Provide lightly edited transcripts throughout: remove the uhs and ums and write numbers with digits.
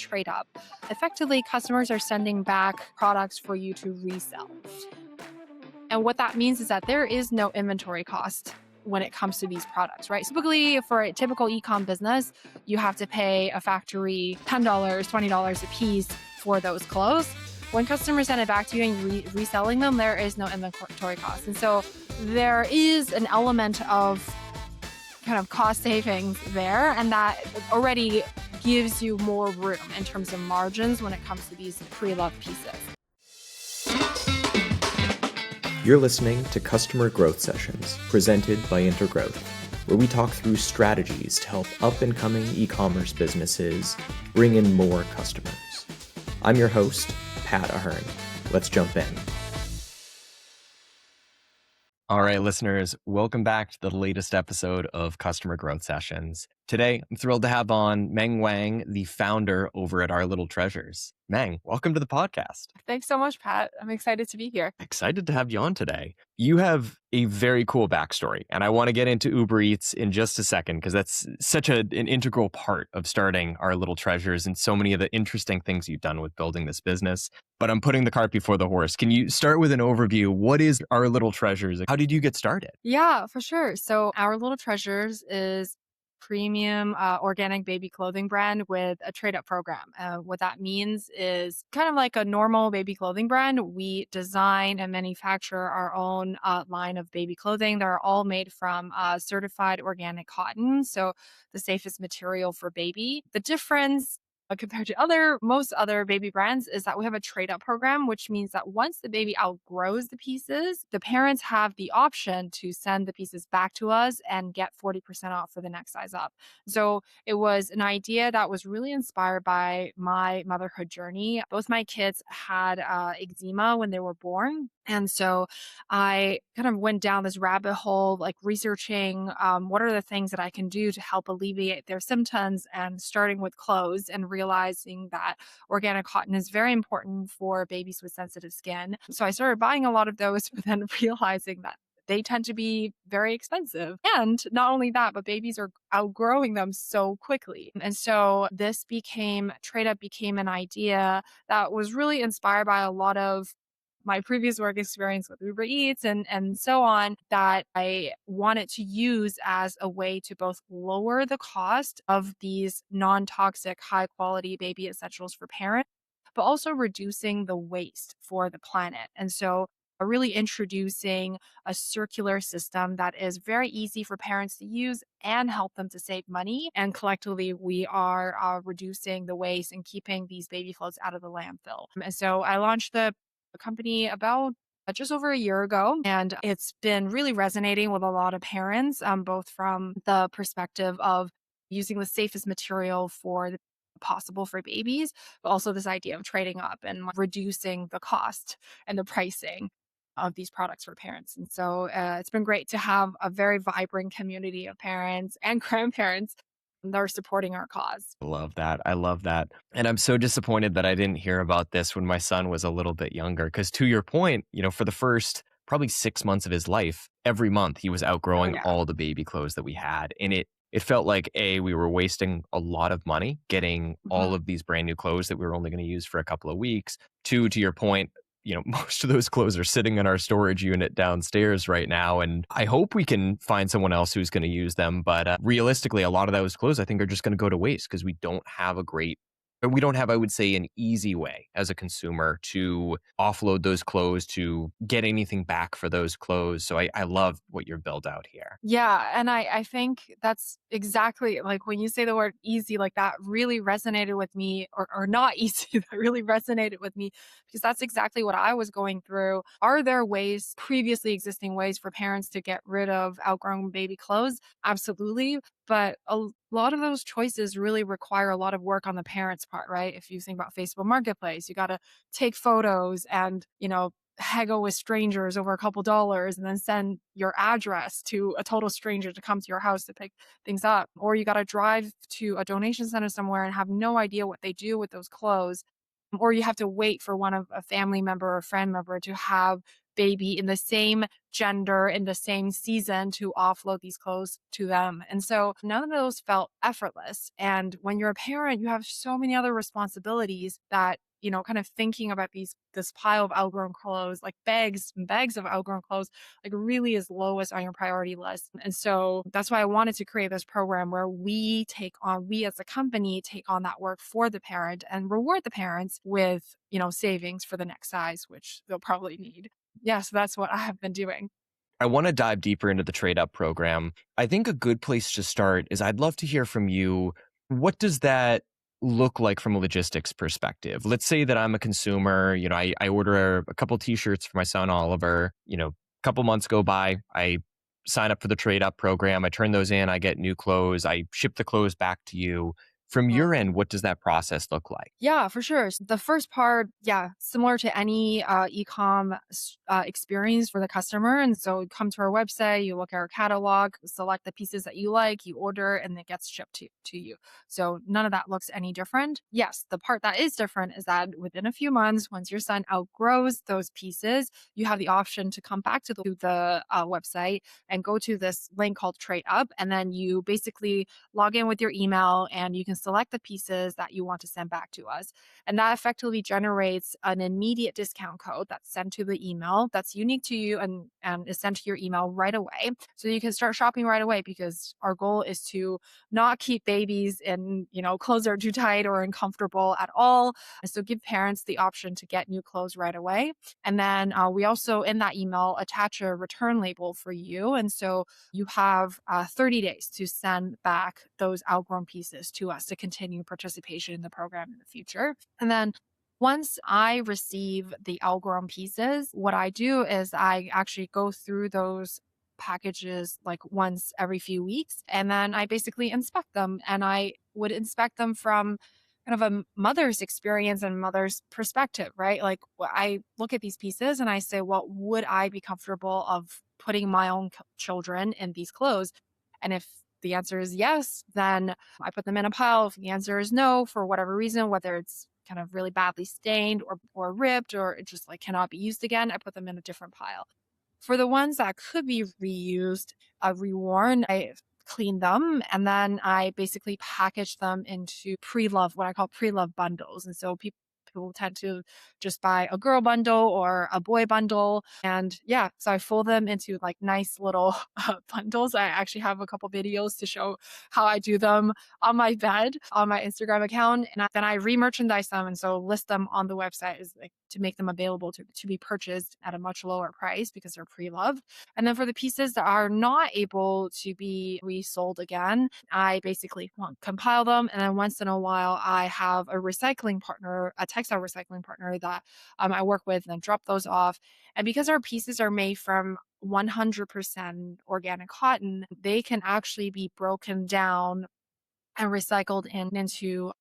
trade up. Effectively, customers are sending back products for you to resell. And what that means is that there is no inventory cost when it comes to these products, right? Typically, for a typical e-com business, you have to pay a factory $10, $20 a piece for those clothes. When customers send it back to you and reselling them, there is no inventory cost. And so there is an element of kind of cost savings there, and that already gives you more room in terms of margins when it comes to these pre-loved pieces. You're listening to Customer Growth Sessions, presented by Intergrowth, where we talk through strategies to help up-and-coming e-commerce businesses bring in more customers. I'm your host, Pat Ahern. Let's jump in. All right, listeners, welcome back to the latest episode of Customer Growth Sessions. Today, I'm thrilled to have on Meng Wang, the founder over at Our Little Treasures. Meng, welcome to the podcast. Thanks so much, Pat. I'm excited to be here. Excited to have you on today. You have a very cool backstory, and I want to get into Uber Eats in just a second because that's such an integral part of starting Our Little Treasures and so many of the interesting things you've done with building this business. But I'm putting the cart before the horse. Can you start with an overview? What is Our Little Treasures? How did you get started? Yeah, for sure. So Our Little Treasures is premium organic baby clothing brand with a trade up program. What that means is kind of like a normal baby clothing brand. We design and manufacture our own line of baby clothing. They're all made from certified organic cotton, so the safest material for baby. The difference compared to most other baby brands is that we have a trade up program, which means that once the baby outgrows the pieces, the parents have the option to send the pieces back to us and get 40% off for the next size up. So it was an idea that was really inspired by my motherhood journey. Both my kids had eczema when they were born. And so I kind of went down this rabbit hole, like researching what are the things that I can do to help alleviate their symptoms, and starting with clothes and realizing that organic cotton is very important for babies with sensitive skin. So I started buying a lot of those, but then realizing that they tend to be very expensive. And not only that, but babies are outgrowing them so quickly. And so trade up became an idea that was really inspired by a lot of my previous work experience with Uber Eats and so on, that I wanted to use as a way to both lower the cost of these non-toxic, high quality baby essentials for parents, but also reducing the waste for the planet. And so really introducing a circular system that is very easy for parents to use and help them to save money. And collectively, we are reducing the waste and keeping these baby clothes out of the landfill. And so I launched the company about just over a year ago, and it's been really resonating with a lot of parents, both from the perspective of using the safest material possible for babies, but also this idea of trading up and reducing the cost and the pricing of these products for parents. And so it's been great to have a very vibrant community of parents and grandparents that are supporting our cause. I love that. I love that. And I'm so disappointed that I didn't hear about this when my son was a little bit younger. Because to your point, for the first probably 6 months of his life, every month he was outgrowing all the baby clothes that we had. And it felt like, A, we were wasting a lot of money getting all of these brand new clothes that we were only going to use for a couple of weeks. Two, to your point, most of those clothes are sitting in our storage unit downstairs right now. And I hope we can find someone else who's going to use them. But realistically, a lot of those clothes, I think, are just going to go to waste because we don't have, I would say, an easy way as a consumer to offload those clothes, to get anything back for those clothes. So I love what you're built out here. Yeah. And I think that's exactly, like, when you say the word easy, like, that really resonated with me, or not easy, that really resonated with me, because that's exactly what I was going through. Are there previously existing ways for parents to get rid of outgrown baby clothes? Absolutely. But a lot of those choices really require a lot of work on the parents' part, right? If you think about Facebook Marketplace, you got to take photos and, haggle with strangers over a couple dollars and then send your address to a total stranger to come to your house to pick things up. Or you got to drive to a donation center somewhere and have no idea what they do with those clothes. Or you have to wait for a family member or friend member to have baby in the same gender in the same season to offload these clothes to them. And so none of those felt effortless. And when you're a parent, you have so many other responsibilities that, kind of thinking about this pile of outgrown clothes, like bags and bags of outgrown clothes, like really is lowest on your priority list. And so that's why I wanted to create this program where we as a company take on that work for the parent and reward the parents with, savings for the next size, which they'll probably need. Yeah, so that's what I have been doing. I want to dive deeper into the trade up program. I think a good place to start is I'd love to hear from you. What does that look like from a logistics perspective? Let's say that I'm a consumer, I order a couple t-shirts for my son Oliver, a couple months go by, I sign up for the trade up program, I turn those in, I get new clothes, I ship the clothes back to you. From your end, what does that process look like? Yeah, for sure. The first part, yeah, similar to any e-com experience for the customer. And so you come to our website, you look at our catalog, select the pieces that you like, you order, and it gets shipped to you. So none of that looks any different. Yes, the part that is different is that within a few months, once your son outgrows those pieces, you have the option to come back to the website and go to this link called Trade Up. And then you basically log in with your email and you can select the pieces that you want to send back to us. And that effectively generates an immediate discount code that's sent to the email that's unique to you and is sent to your email right away. So you can start shopping right away because our goal is to not keep babies in, clothes that are too tight or uncomfortable at all. And so give parents the option to get new clothes right away. And then we also in that email attach a return label for you. And so you have 30 days to send back those outgrown pieces to us to continue participation in the program in the future. And then once I receive the outgrown pieces, what I do is I actually go through those packages like once every few weeks and then I basically inspect them and I would inspect them from kind of a mother's experience and mother's perspective, right? Like I look at these pieces and I say, well, would I be comfortable of putting my own children in these clothes? And if the answer is yes, then I put them in a pile. If the answer is no, for whatever reason, whether it's kind of really badly stained or ripped or it just like cannot be used again, I put them in a different pile. For the ones that could be reused, reworn, I clean them and then I basically package them into pre-love, what I call pre-love bundles. And so people tend to just buy a girl bundle or a boy bundle. And yeah, so I fold them into like nice little bundles. I actually have a couple videos to show how I do them on my bed on my Instagram account. And then I re-merchandise them. And so list them on the website is like to make them available to be purchased at a much lower price because they're pre-loved. And then for the pieces that are not able to be resold again, I basically compile them. And then once in a while, I have a recycling partner, a textile recycling partner that I work with and then drop those off. And because our pieces are made from 100% organic cotton, they can actually be broken down and recycled into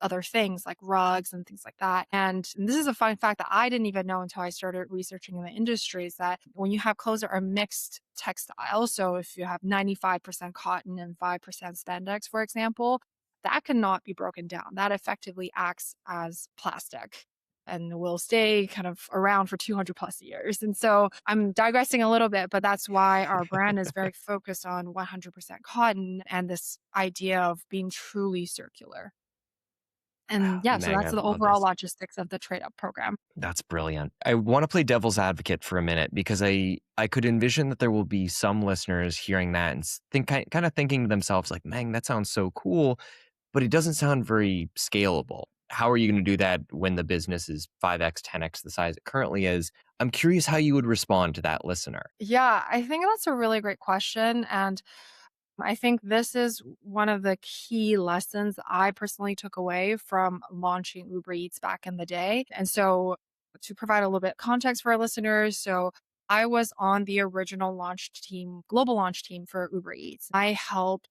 other things like rugs and things like that. And this is a fun fact that I didn't even know until I started researching in the industry is that when you have clothes that are mixed textile, so if you have 95% cotton and 5% spandex, for example, that cannot be broken down. That effectively acts as plastic and will stay kind of around for 200 plus years. And so I'm digressing a little bit, but that's why our brand is very focused on 100% cotton and this idea of being truly circular. And yeah, so Meg, that's I the love overall this. logistics of the trade up program. That's brilliant. I want to play devil's advocate for a minute because I could envision that there will be some listeners hearing that and kind of thinking to themselves like, "Man, that sounds so cool, but it doesn't sound very scalable. How are you going to do that when the business is 5x, 10x the size it currently is?" I'm curious how you would respond to that listener. Yeah, I think that's a really great question. And I think this is one of the key lessons I personally took away from launching Uber Eats back in the day. And so, to provide a little bit of context for our listeners, so I was on the original launch team, global launch team for Uber Eats. I helped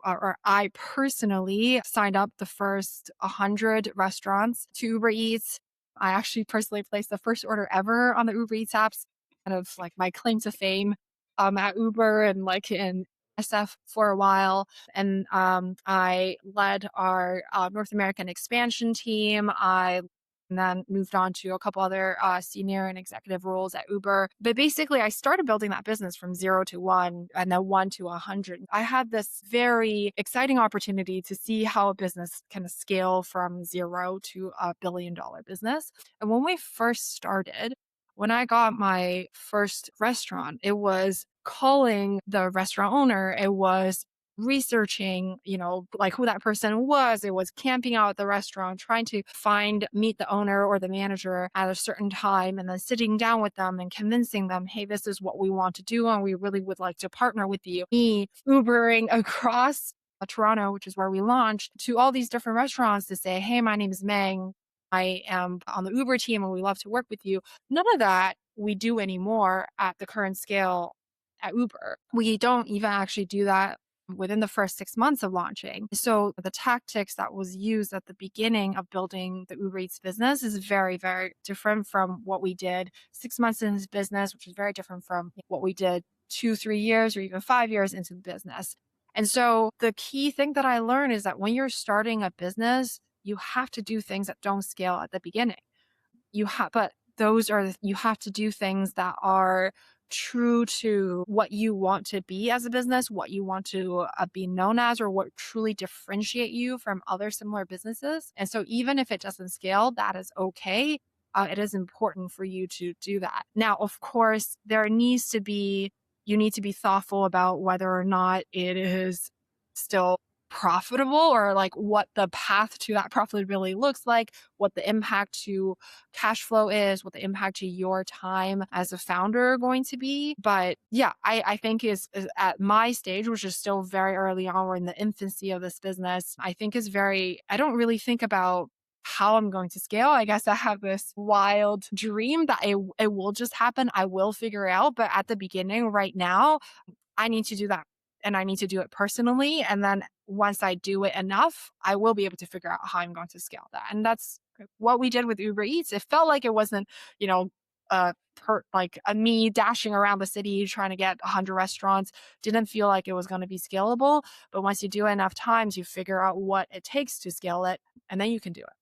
or I personally signed up the first 100 restaurants to Uber Eats. I actually personally placed the first order ever on the Uber Eats apps, kind of like my claim to fame at Uber and like in SF for a while. And I led our North American expansion team. I and then moved on to a couple other senior and executive roles at Uber. But basically, I started building that business from 0 to 1 and then 1 to 100. I had this very exciting opportunity to see how a business can scale from zero to $1 billion business. And when we first started, when I got my first restaurant, it was calling the restaurant owner. It was researching, like who that person was. It was camping out at the restaurant, trying to meet the owner or the manager at a certain time, and then sitting down with them and convincing them, hey, this is what we want to do. And we really would like to partner with you. Me Ubering across Toronto, which is where we launched, to all these different restaurants to say, hey, my name is Meng. I am on the Uber team and we love to work with you. None of that we do anymore at the current scale at Uber. We don't even actually do that within the first 6 months of launching. So the tactics that was used at the beginning of building the Uber Eats business is very, very different from what we did 6 months in this business, which is very different from what we did 2, 3 years or even 5 years into the business. And so the key thing that I learned is that when you're starting a business, you have to do things that don't scale at the beginning. But you have to do things that are true to what you want to be as a business, what you want to be known as, or what truly differentiate you from other similar businesses. And so even if it doesn't scale, that is okay. It is important for you to do that. Now, of course, you need to be thoughtful about whether or not it is still profitable, or like what the path to that profitability looks like, what the impact to cash flow is, what the impact to your time as a founder are going to be. But yeah, I think is at my stage, which is still very early on, we're in the infancy of this business, I don't really think about how I'm going to scale. I guess I have this wild dream that it will just happen. I will figure it out. But at the beginning, right now, I need to do that, and I need to do it personally. And then once I do it enough, I will be able to figure out how I'm going to scale that. And that's what we did with Uber Eats. It felt like it wasn't, like a me dashing around the city trying to get 100 restaurants. Didn't feel like it was going to be scalable. But once you do it enough times, you figure out what it takes to scale it, and then you can do it.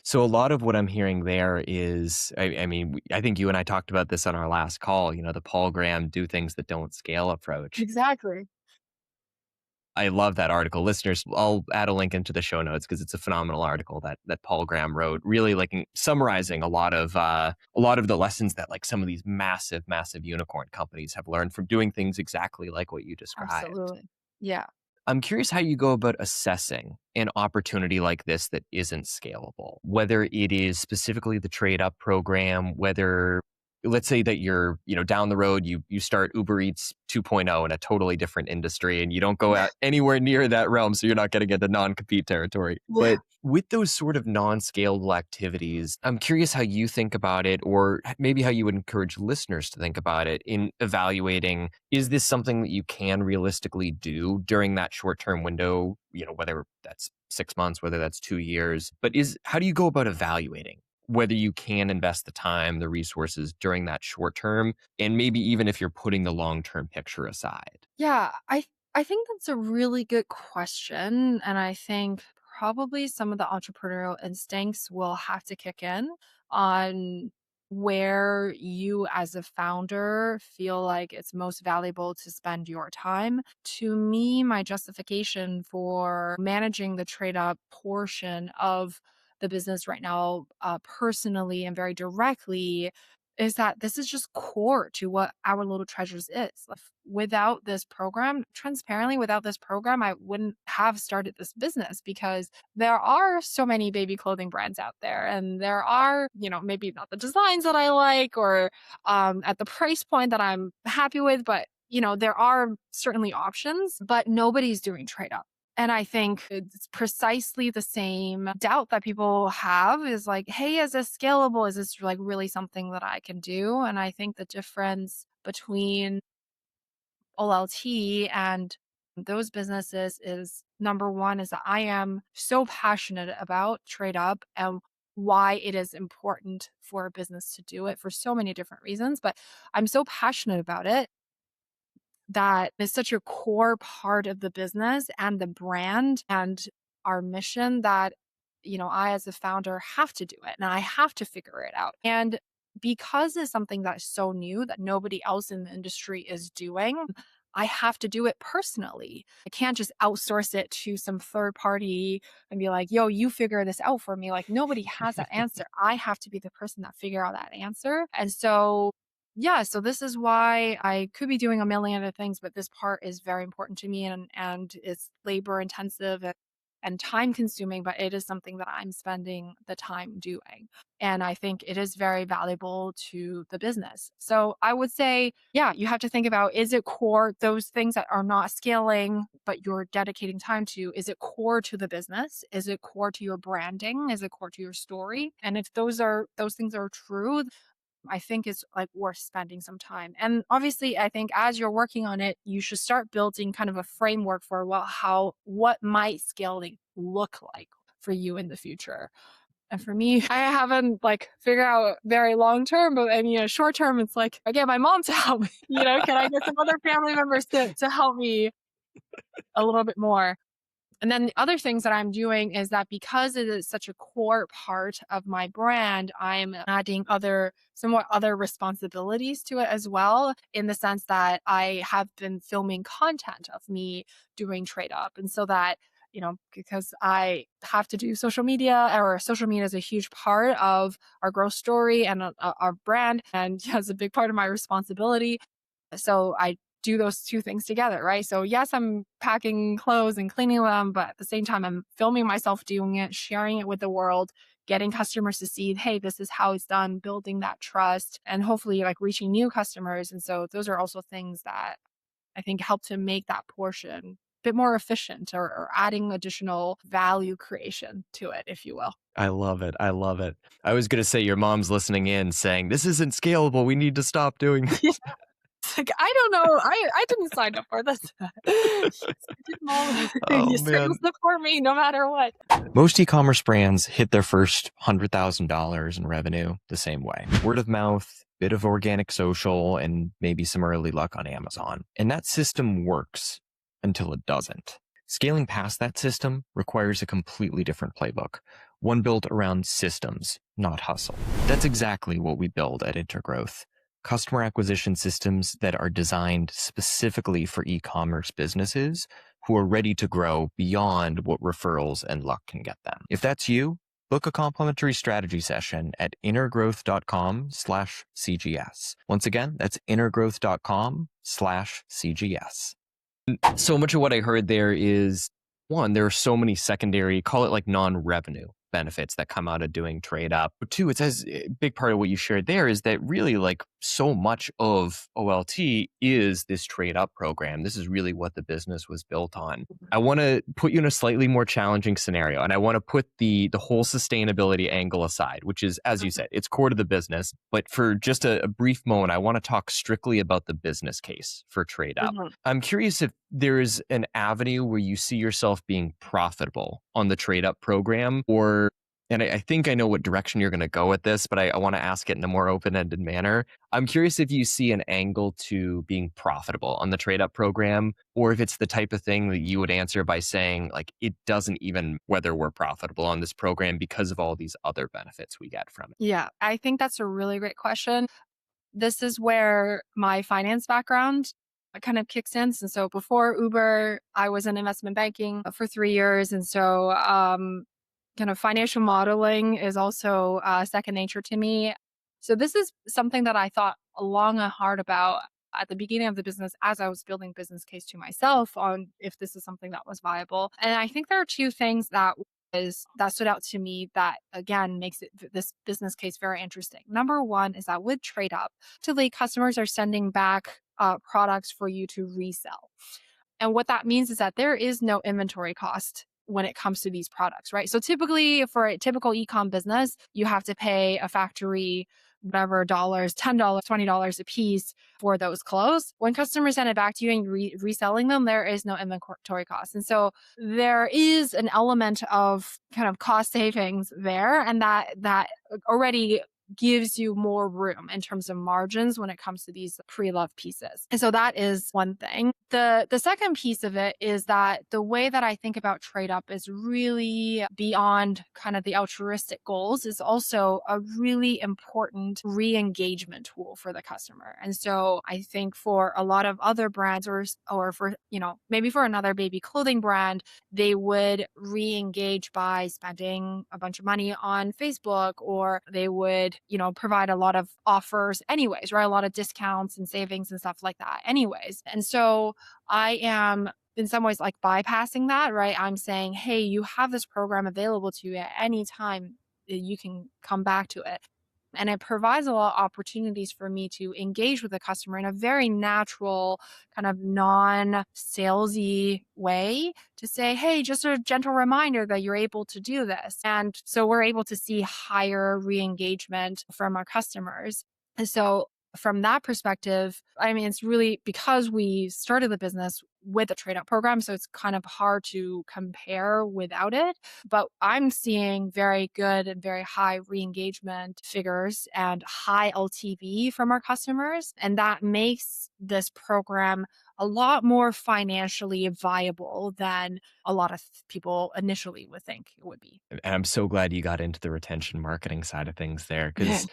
So a lot of what I'm hearing there is, I mean, I think you and I talked about this on our last call, the Paul Graham do things that don't scale approach. Exactly. I love that article. Listeners, I'll add a link into the show notes because it's a phenomenal article that Paul Graham wrote, really like summarizing a lot of the lessons that like some of these massive, massive unicorn companies have learned from doing things exactly like what you described. Absolutely. Yeah. I'm curious how you go about assessing an opportunity like this that isn't scalable, whether it is specifically the trade up program, whether let's say that you're, down the road, you start Uber Eats 2.0 in a totally different industry and you don't go out anywhere near that realm. So you're not going to get the non-compete territory. Yeah. But with those sort of non-scalable activities, I'm curious how you think about it, or maybe how you would encourage listeners to think about it in evaluating, is this something that you can realistically do during that short-term window, whether that's 6 months, whether that's 2 years, but how do you go about evaluating whether you can invest the time, the resources during that short term, and maybe even if you're putting the long-term picture aside? Yeah, I think that's a really good question, and I think probably some of the entrepreneurial instincts will have to kick in on where you as a founder feel like it's most valuable to spend your time. To me, my justification for managing the trade up portion of the business right now, personally and very directly, is that this is just core to what Our Little Treasures is. Like, without this program, transparently, without this program, I wouldn't have started this business, because there are so many baby clothing brands out there, and there are, maybe not the designs that I like, or at the price point that I'm happy with, but there are certainly options, but nobody's doing trade up. And I think it's precisely the same doubt that people have, is like, hey, is this scalable? Is this like really something that I can do? And I think the difference between OLT and those businesses is, number one, is that I am so passionate about trade up and why it is important for a business to do it for so many different reasons. But I'm so passionate about it, that is such a core part of the business and the brand and our mission, that I as a founder have to do it and I have to figure it out. And because it's something that's so new that nobody else in the industry is doing, I have to do it personally. I can't just outsource it to some third party and be like, yo, you figure this out for me. Like nobody has that answer. I have to be the person that figure out that answer. And so yeah, so this is why I could be doing a million other things, but this part is very important to me and it's labor intensive and time consuming, but it is something that I'm spending the time doing. And I think it is very valuable to the business. So I would say, yeah, you have to think about, is it core, those things that are not scaling, but you're dedicating time to, is it core to the business? Is it core to your branding? Is it core to your story? And if those things are true, I think it's like worth spending some time. And obviously, I think as you're working on it, you should start building kind of a framework for what might scaling look like for you in the future. And for me, I haven't like figured out very long term, but I mean, short term, it's like I get my mom to help me. Can I get some other family members to help me a little bit more? And then the other things that I'm doing is that because it is such a core part of my brand, I'm adding somewhat other responsibilities to it as well, in the sense that I have been filming content of me doing trade up. And so that, because I have to do social media, or social media is a huge part of our growth story and our brand, and has a big part of my responsibility. So I do those two things together, right? So yes, I'm packing clothes and cleaning them, but at the same time, I'm filming myself doing it, sharing it with the world, getting customers to see, hey, this is how it's done, building that trust, and hopefully like reaching new customers. And so those are also things that I think help to make that portion a bit more efficient, or adding additional value creation to it, if you will. I love it. I love it. I was going to say your mom's listening in saying, this isn't scalable. We need to stop doing this. Like, I don't know. I didn't sign up for this. Yes, I did mom. Oh, You still man. support me no matter what. Most e-commerce brands hit their first $100,000 in revenue the same way. Word of mouth, bit of organic social, and maybe some early luck on Amazon. And that system works until it doesn't. Scaling past that system requires a completely different playbook, one built around systems, not hustle. That's exactly what we build at Intergrowth. Customer acquisition systems that are designed specifically for e-commerce businesses who are ready to grow beyond what referrals and luck can get them. If that's you, book a complimentary strategy session at intergrowth.com/CGS. Once again, that's intergrowth.com/CGS. So much of what I heard there is, one, there are so many secondary, call it like non-revenue benefits that come out of doing trade up. But two, it says a big part of what you shared there is that really like so much of OLT is this trade up program. This is really what the business was built on. I want to put you in a slightly more challenging scenario, and I want to put the whole sustainability angle aside, which is, as you said, it's core to the business. But for just a brief moment, I want to talk strictly about the business case for trade up. Mhm. I'm curious if there is an avenue where you see yourself being profitable on the trade up program, and I think I know what direction you're going to go with this, but I want to ask it in a more open-ended manner. I'm curious if you see an angle to being profitable on the trade up program, or if it's the type of thing that you would answer by saying, like, it doesn't even whether we're profitable on this program because of all these other benefits we get from it. Yeah, I think that's a really great question. This is where my finance background kind of kicks in. And so before Uber, I was in investment banking for 3 years. And so kind of financial modeling is also second nature to me. So this is something that I thought long and hard about at the beginning of the business as I was building business case to myself on if this is something that was viable. And I think there are two things that stood out to me that again makes this business case very interesting. Number one is that with trade up, typically customers are sending back products for you to resell. And what that means is that there is no inventory cost when it comes to these products, right? So typically for a typical e-com business, you have to pay a factory whatever dollars, $10, $20 a piece for those clothes. When customers send it back to you and reselling them, there is no inventory cost. And so there is an element of kind of cost savings there. And that already gives you more room in terms of margins when it comes to these pre-loved pieces. And so that is one thing. The second piece of it is that the way that I think about trade up is really beyond kind of the altruistic goals, is also a really important re-engagement tool for the customer. And so I think for a lot of other brands, or for, maybe for another baby clothing brand, they would re-engage by spending a bunch of money on Facebook, or they would, provide a lot of offers anyways, right? A lot of discounts and savings and stuff like that anyways. And so I am in some ways like bypassing that, right? I'm saying, hey, you have this program available to you at any time. You can come back to it. And it provides a lot of opportunities for me to engage with the customer in a very natural, kind of non-salesy way, to say, hey, just a gentle reminder that you're able to do this. And so we're able to see higher re-engagement from our customers. And so from that perspective, I mean, it's really because we started the business with a trade up program. So it's kind of hard to compare without it. But I'm seeing very good and very high re-engagement figures and high LTV from our customers. And that makes this program a lot more financially viable than a lot of people initially would think it would be. And I'm so glad you got into the retention marketing side of things there, because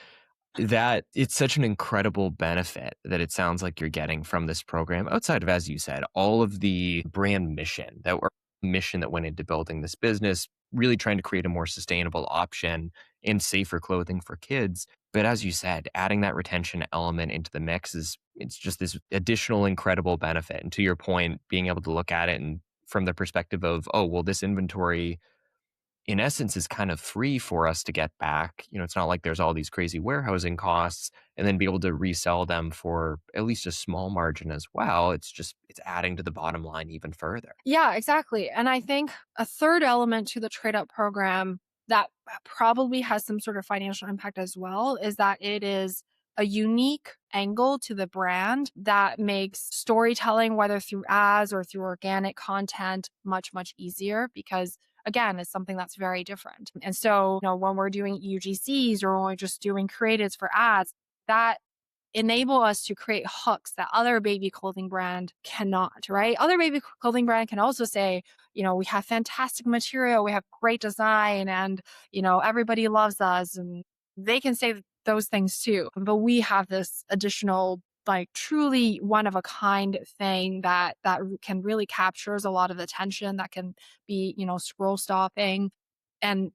that it's such an incredible benefit that it sounds like you're getting from this program, outside of, as you said, all of the brand mission that went into building this business, really trying to create a more sustainable option and safer clothing for kids. But as you said, adding that retention element into the mix it's just this additional incredible benefit. And to your point, being able to look at it and from the perspective of, oh, well, this inventory in essence is kind of free for us to get back. It's not like there's all these crazy warehousing costs, and then be able to resell them for at least a small margin as well. It's adding to the bottom line even further. Yeah, exactly. And I think a third element to the trade up program that probably has some sort of financial impact as well is that it is a unique angle to the brand that makes storytelling, whether through ads or through organic content, much, much easier, because again, it's something that's very different. And so, when we're doing UGCs or when we're just doing creatives for ads, that enable us to create hooks that other baby clothing brand cannot, right? Other baby clothing brand can also say, we have fantastic material, we have great design, and, everybody loves us. And they can say those things too. But we have this additional, like, truly one of a kind thing that can really captures a lot of attention, that can be, scroll stopping, and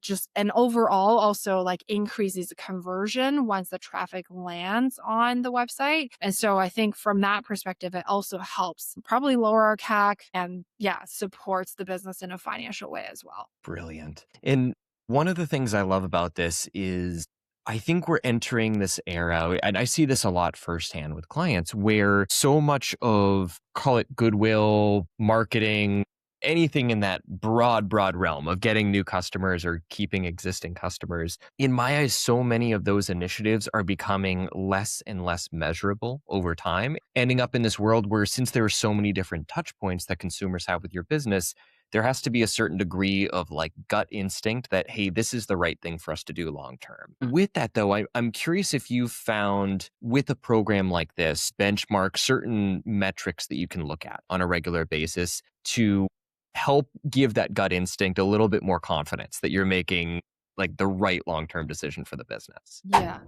overall also like increases conversion once the traffic lands on the website. And so I think from that perspective, it also helps probably lower our CAC and supports the business in a financial way as well. Brilliant. And one of the things I love about this is I think we're entering this era, and I see this a lot firsthand with clients, where so much of, call it goodwill, marketing, anything in that broad realm of getting new customers or keeping existing customers, in my eyes, so many of those initiatives are becoming less and less measurable over time, ending up in this world where, since there are so many different touch points that consumers have with your business, there has to be a certain degree of like gut instinct that, hey, this is the right thing for us to do long term. With that, though, I'm curious if you've found with a program like this, benchmark certain metrics that you can look at on a regular basis to help give that gut instinct a little bit more confidence that you're making like the right long-term decision for the business. Yeah.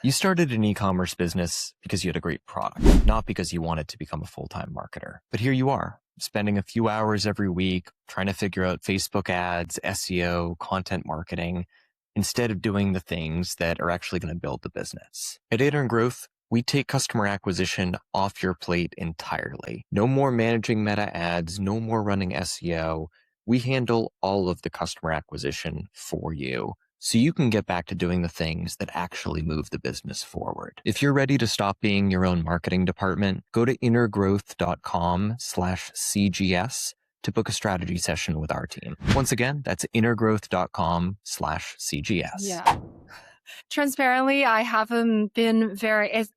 You started an e-commerce business because you had a great product, not because you wanted to become a full-time marketer. But here you are, spending a few hours every week trying to figure out Facebook ads, SEO, content marketing, instead of doing the things that are actually going to build the business. At Intergrowth, we take customer acquisition off your plate entirely. No more managing meta ads, no more running SEO. We handle all of the customer acquisition for you, so you can get back to doing the things that actually move the business forward. If you're ready to stop being your own marketing department, go to intergrowth.com/CGS to book a strategy session with our team. Once again, that's intergrowth.com/CGS. Yeah. Transparently, I haven't been very. It's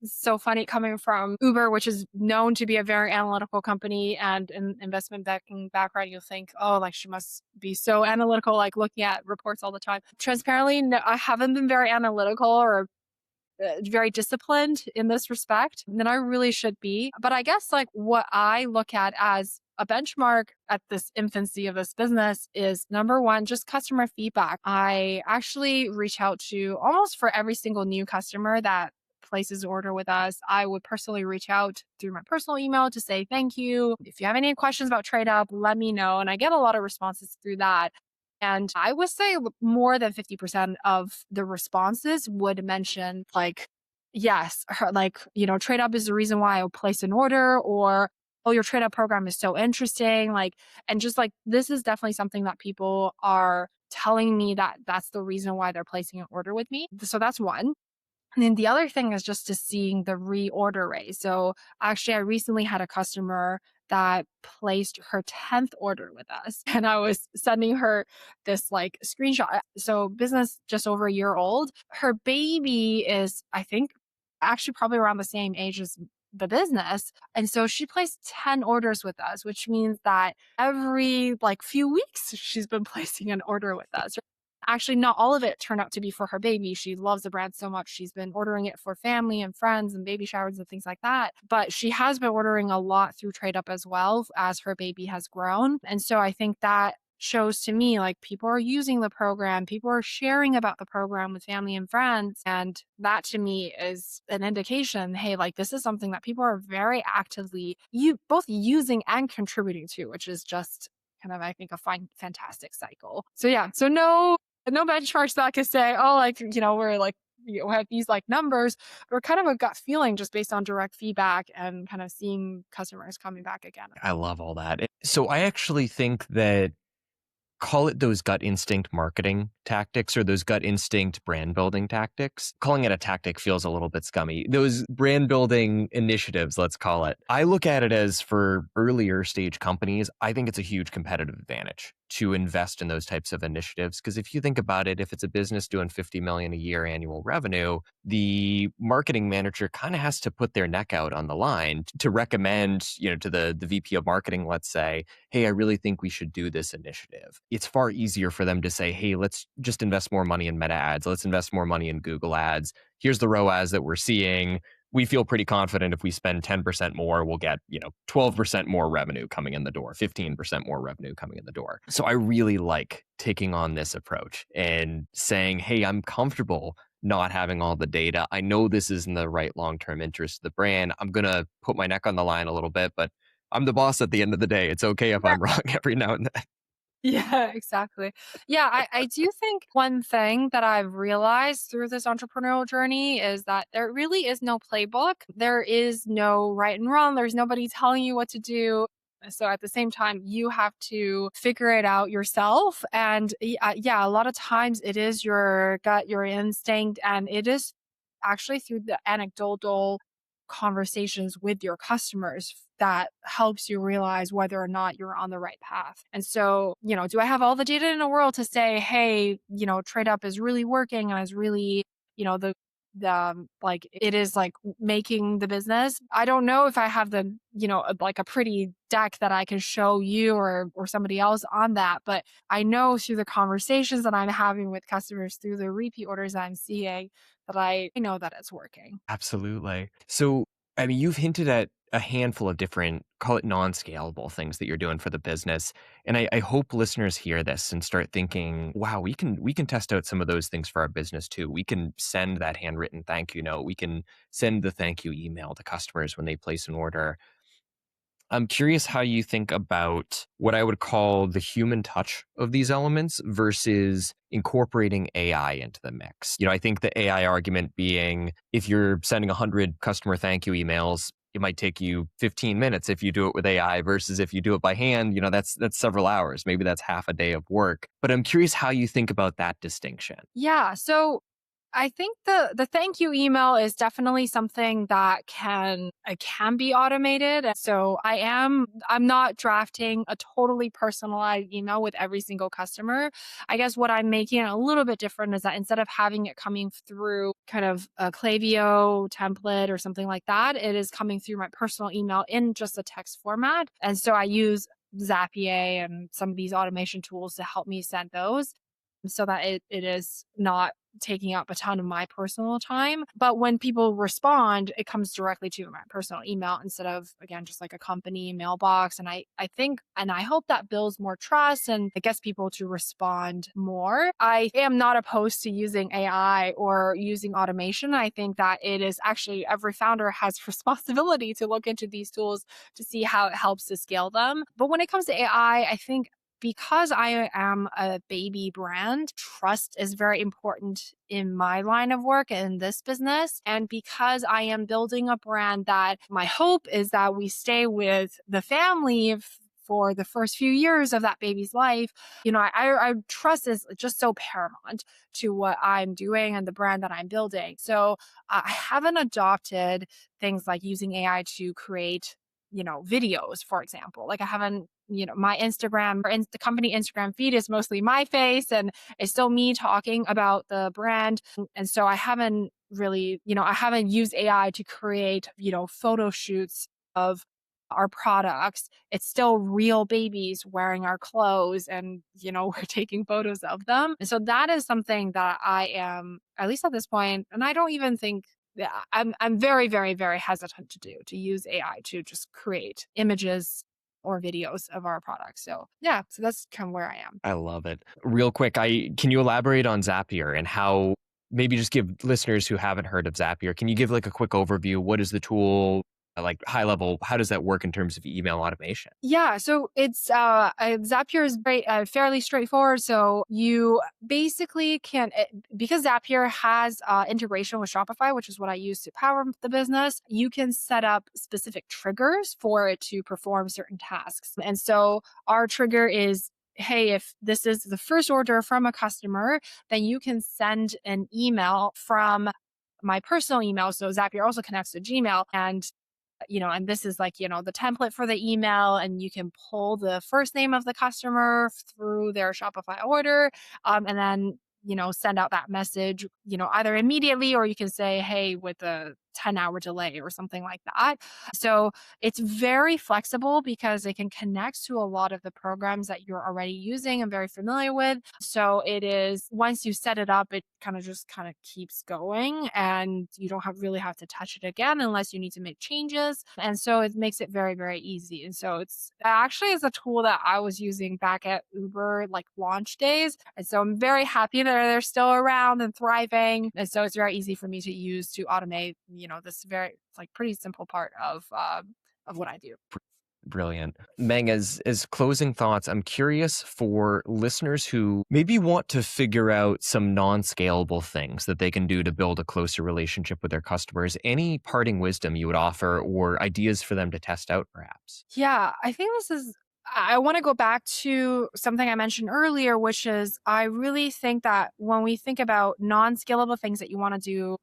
so funny coming from Uber, which is known to be a very analytical company and an investment banking background. You'll think, oh, like she must be so analytical, like looking at reports all the time. Transparently, no, I haven't been very analytical or very disciplined in this respect than I really should be. But I guess like what I look at as a benchmark at this infancy of this business is number one, just customer feedback. I actually reach out to almost for every single new customer that places an order with us. I would personally reach out through my personal email to say thank you. If you have any questions about trade up, let me know. And I get a lot of responses through that. And I would say more than 50% of the responses would mention like, yes, like, trade up is the reason why I will place an order, or, oh, your trade up program is so interesting. Like, and just like, this is definitely something that people are telling me that that's the reason why they're placing an order with me. So that's one. And then the other thing is just to seeing the reorder rate. So actually, I recently had a customer that placed her 10th order with us. And I was sending her this like screenshot. So business just over a year old. Her baby is, I think, actually probably around the same age as the business. And so she placed 10 orders with us, which means that every like few weeks she's been placing an order with us. Actually, not all of it turned out to be for her baby. She loves the brand so much. She's been ordering it for family and friends and baby showers and things like that. But she has been ordering a lot through Trade Up as well as her baby has grown. And so I think that shows to me like people are using the program, people are sharing about the program with family and friends. And that to me is an indication, hey, like this is something that people are very actively both using and contributing to, which is just kind of, I think, a fantastic cycle. So yeah, so no benchmarks that I could say, oh, like, we're like, have these like numbers, or kind of a gut feeling just based on direct feedback and kind of seeing customers coming back again. I love all that. So I actually think that call it those gut instinct marketing tactics or those gut instinct brand building tactics. Calling it a tactic feels a little bit scummy. Those brand building initiatives, let's call it. I look at it as for earlier stage companies, I think it's a huge competitive advantage to invest in those types of initiatives. Because if you think about it, if it's a business doing 50 million a year annual revenue, the marketing manager kind of has to put their neck out on the line to recommend, to the VP of marketing, let's say, hey, I really think we should do this initiative. It's far easier for them to say, hey, let's just invest more money in meta ads. Let's invest more money in Google ads. Here's the ROAS that we're seeing. We feel pretty confident if we spend 10% more, we'll get, 12% more revenue coming in the door, 15% more revenue coming in the door. So I really like taking on this approach and saying, hey, I'm comfortable not having all the data. I know this is in the right long-term interest of the brand. I'm going to put my neck on the line a little bit, but I'm the boss at the end of the day. It's okay if I'm wrong every now and then. Yeah, exactly. Yeah, I do think one thing that I've realized through this entrepreneurial journey is that there really is no playbook. There is no right and wrong. There's nobody telling you what to do. So at the same time, you have to figure it out yourself. And yeah, a lot of times it is your gut, your instinct, and it is actually through the anecdotal conversations with your customers that helps you realize whether or not you're on the right path. And so, do I have all the data in the world to say, hey, trade up is really working and is really, like it is like making the business. I don't know if I have the, like a pretty deck that I can show you or somebody else on that, but I know through the conversations that I'm having with customers, through the repeat orders I'm seeing, that I know that it's working. Absolutely. So, I mean, you've hinted at a handful of different, call it non-scalable things that you're doing for the business. And I hope listeners hear this and start thinking, wow, we can test out some of those things for our business too. We can send that handwritten thank you note. We can send the thank you email to customers when they place an order. I'm curious how you think about what I would call the human touch of these elements versus incorporating AI into the mix. I think the AI argument being if you're sending 100 customer thank you emails, it might take you 15 minutes if you do it with AI versus if you do it by hand, that's several hours. Maybe that's half a day of work. But I'm curious how you think about that distinction. Yeah. So I think the thank you email is definitely something that can be automated. So I'm not drafting a totally personalized email with every single customer. I guess what I'm making it a little bit different is that instead of having it coming through kind of a Klaviyo template or something like that, it is coming through my personal email in just a text format. And so I use Zapier and some of these automation tools to help me send those so that it is not taking up a ton of my personal time. But when people respond, it comes directly to my personal email instead of, again, just like a company mailbox. And I think, and I hope that builds more trust and it gets people to respond more. I am not opposed to using AI or using automation. I think that it is actually every founder has responsibility to look into these tools to see how it helps to scale them. But when it comes to AI, I think because I am a baby brand, trust is very important in my line of work in this business. And because I am building a brand that my hope is that we stay with the family for the first few years of that baby's life, I trust is just so paramount to what I'm doing and the brand that I'm building. So I haven't adopted things like using AI to create videos, for example. Like I haven't, my Instagram or the company Instagram feed is mostly my face and it's still me talking about the brand. And so I haven't really, I haven't used AI to create, photo shoots of our products. It's still real babies wearing our clothes and, we're taking photos of them. And so that is something that I am, at least at this point, and I don't even think yeah, I'm very, very, very hesitant to use AI to just create images or videos of our products. So yeah, so that's kind of where I am. I love it. Real quick, can you elaborate on Zapier and how maybe just give listeners who haven't heard of Zapier, can you give like a quick overview? What is the tool? Like high level, how does that work in terms of email automation? Yeah, so it's Zapier is very fairly straightforward. So you basically because Zapier has integration with Shopify, which is what I use to power the business. You can set up specific triggers for it to perform certain tasks, and so our trigger is, hey, if this is the first order from a customer, then you can send an email from my personal email. So Zapier also connects to Gmail, and this is like, the template for the email, and you can pull the first name of the customer through their Shopify order, and then, send out that message, either immediately or you can say, hey, with a 10-hour delay or something like that. So it's very flexible because it can connect to a lot of the programs that you're already using and very familiar with. So it is, once you set it up, it kind of keeps going and you don't really have to touch it again unless you need to make changes. And so it makes it very, very easy. And so it's actually is a tool that I was using back at Uber, like launch days. And so I'm very happy that they're still around and thriving. And so it's very easy for me to use to automate, this very like pretty simple part of what I do. Brilliant. Meng, as closing thoughts, I'm curious for listeners who maybe want to figure out some non-scalable things that they can do to build a closer relationship with their customers. Any parting wisdom you would offer or ideas for them to test out, perhaps? Yeah, I think I want to go back to something I mentioned earlier, which is I really think that when we think about non-scalable things that you want to do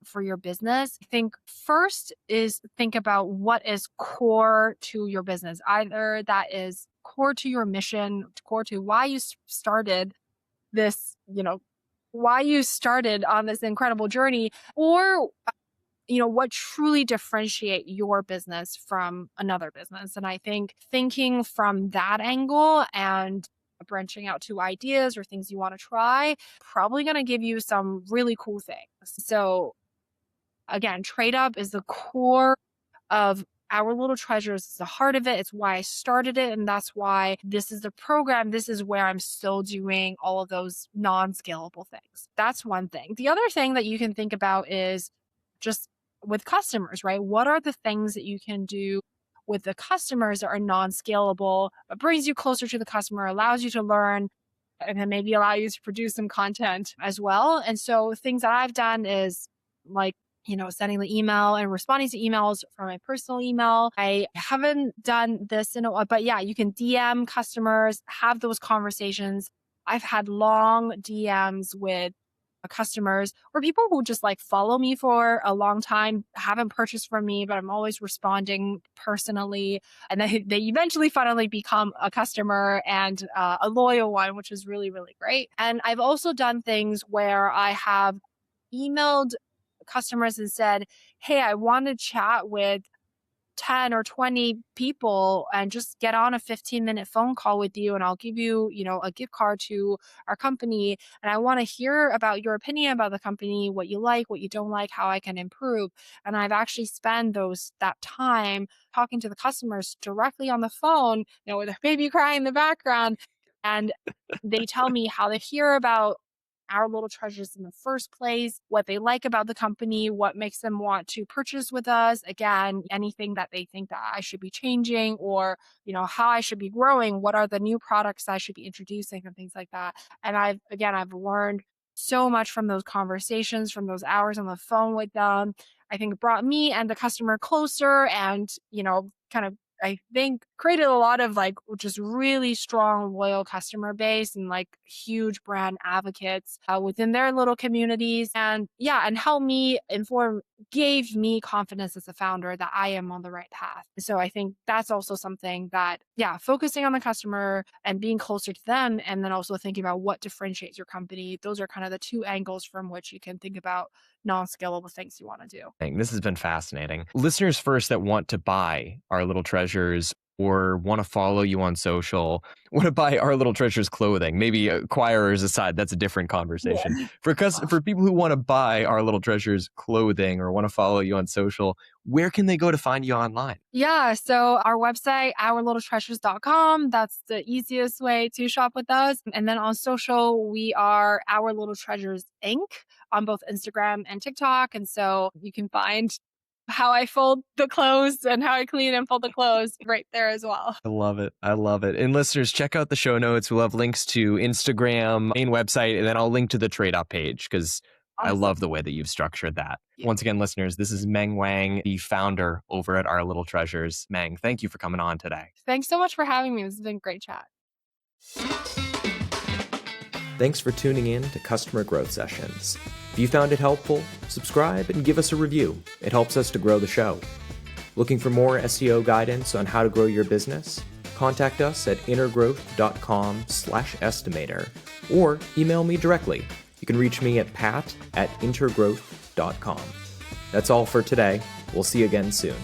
for your business, I think first is think about what is core to your business. Either that is core to your mission, core to why you started this, why you started on this incredible journey, or what truly differentiate your business from another business. And I think thinking from that angle and branching out to ideas or things you want to try, probably going to give you some really cool things. So again, trade up is the core of our little treasures. It's the heart of it. It's why I started it. And that's why this is the program. This is where I'm still doing all of those non-scalable things. That's one thing. The other thing that you can think about is just with customers, right? What are the things that you can do with the customers that are non-scalable, but brings you closer to the customer, allows you to learn, and then maybe allow you to produce some content as well. And so things that I've done is like, sending the email and responding to emails from my personal email. I haven't done this in a while, but yeah, you can DM customers, have those conversations. I've had long DMs with customers or people who just like follow me for a long time, haven't purchased from me, but I'm always responding personally. And they eventually finally become a customer and a loyal one, which is really, really great. And I've also done things where I have emailed customers and said, hey, I want to chat with 10 or 20 people and just get on a 15-minute phone call with you and I'll give you, a gift card to our company and I want to hear about your opinion about the company, what you like, what you don't like, how I can improve. And I've actually spent that time talking to the customers directly on the phone, with their baby crying in the background and they tell me how they hear about our little treasures in the first place, what they like about the company, what makes them want to purchase with us. Again, anything that they think that I should be changing or, how I should be growing, what are the new products I should be introducing and things like that. And I've learned so much from those conversations, from those hours on the phone with them. I think it brought me and the customer closer and, kind of I think created a lot of like just really strong, loyal customer base and like huge brand advocates within their little communities. And yeah, and gave me confidence as a founder that I am on the right path. So I think that's also something that, yeah, focusing on the customer and being closer to them, and then also thinking about what differentiates your company. Those are kind of the two angles from which you can think about non-scalable things you want to do. This has been fascinating. Listeners first that want to buy Our Little Treasures or want to follow you on social, want to buy Our Little Treasures clothing, maybe acquirers aside, that's a different conversation. Yeah. For people who want to buy Our Little Treasures clothing or want to follow you on social, where can they go to find you online? Yeah, so our website, ourlittletreasures.com, that's the easiest way to shop with us. And then on social, we are Our Little Treasures Inc. on both Instagram and TikTok. And so you can find how I fold the clothes and how I clean and fold the clothes right there as well. I love it. I love it. And listeners, check out the show notes. We'll have links to Instagram, main website, and then I'll link to the trade up page because I Awesome. love the way that you've structured that. Yeah. Once again, listeners, this is Meng Wang, the founder over at Our Little Treasures. Meng, thank you for coming on today. Thanks so much for having me. This has been a great chat. Thanks for tuning in to Customer Growth Sessions. If you found it helpful, subscribe and give us a review. It helps us to grow the show. Looking for more SEO guidance on how to grow your business? Contact us at intergrowth.com/estimator or email me directly. You can reach me at pat@intergrowth.com. That's all for today. We'll see you again soon.